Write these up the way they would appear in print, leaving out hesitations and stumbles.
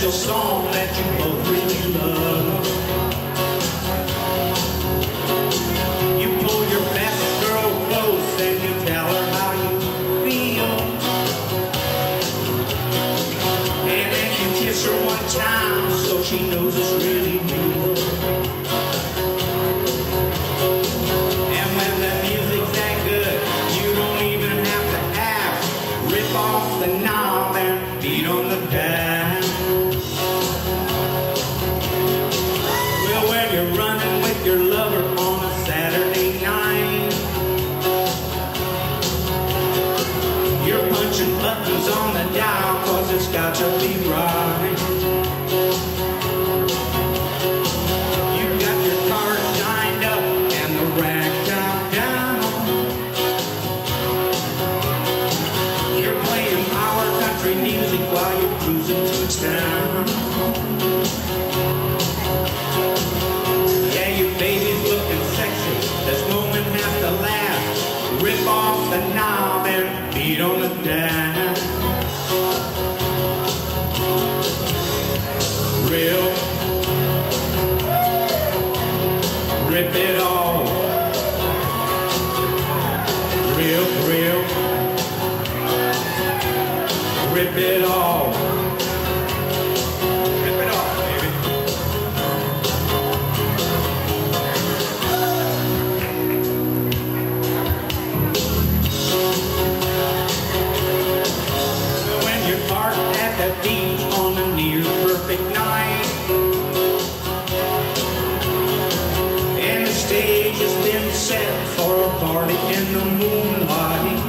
special song that you both really love. You pull your best girl close and you tell her how you feel. And then you kiss her one time so she knows it's really real. And when the music's that good, you don't even have to ask. Rip off the knob and beat on the dial. Well, when you're running with your lover on a Saturday night, you're punching buttons on the dial 'cause it's got to be right. You've got your cards lined up and the rack top down. You're playing our country music while you're cruising to town. Yeah, your baby's looking sexy. This moment has to last. Rip off the knob and beat on the dial. Real, rip it all. Real, rip it all. Rip it all, baby. When you're parked at the beach on a near perfect night, and the stage has been set for a party in the moonlight.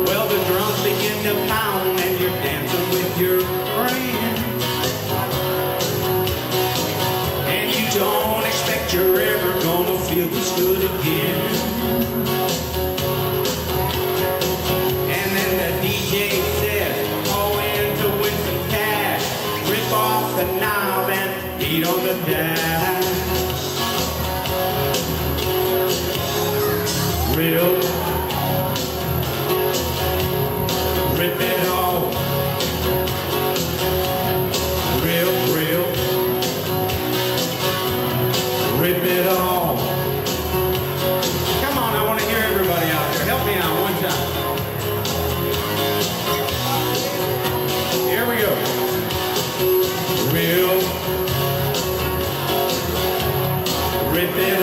Well, the drums begin to pound and you're dancing with your friend, and you don't expect you're ever gonna feel this good again. And then the DJ says, call in to win some cash. Rip off the knob and beat on the dial. Real, rip it all. Real, rip it all. Come on, I want to hear everybody out there. Help me out one time. Here we go. Real, rip it